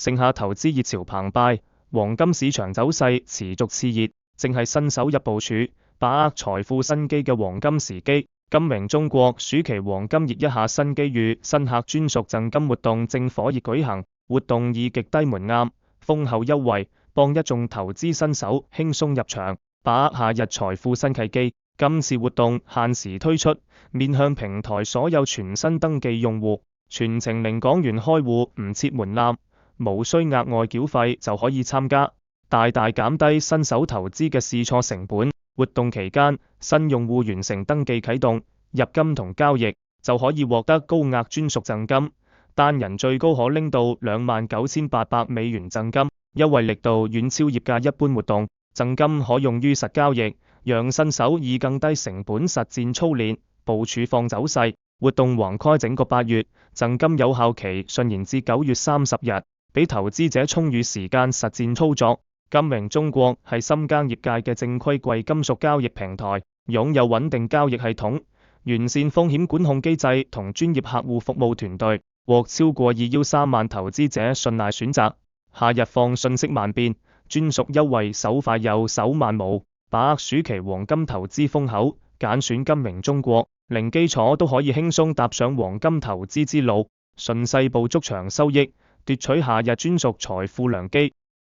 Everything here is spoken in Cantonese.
盛夏投資熱潮澎湃，黃金市場走勢持續熾熱，正係新手入部署、把握財富新機嘅黃金時機。金明中國暑期黃金熱一下新機遇，新客專屬贈金活動正火熱舉行，活動以極低門檻、豐厚優惠，幫一眾投資新手輕鬆入場，把握夏日財富新契機。今次活動限時推出，面向平台所有全新登記用戶，全程零港元開戶，唔設門檻，無需額外繳費就可以參加，大大減低新手投資嘅試錯成本。活動期間，新用戶完成登記啟動、入金同交易，就可以獲得高額專屬贈金，單人最高可拎到29,800美元贈金，優惠力度遠超業界一般活動。贈金可用於實交易，讓新手以更低成本實戰操練、部署放走勢。活動橫開整個8月，贈金有效期順延至9月30日，俾投資者充裕時間實戰操作。金明中國係深耕業界嘅正規貴金屬交易平台，擁有穩定交易系統、完善風險管控機制同專業客戶服務團隊，獲超過2.3萬投資者信賴選擇。夏日放瞬息萬變，專屬優惠手快有手慢冇，把握暑期黃金投資風口，揀選金明中國，零基礎都可以輕鬆踏上黃金投資之路，順勢捕捉長收益，奪取夏日專屬財富良機。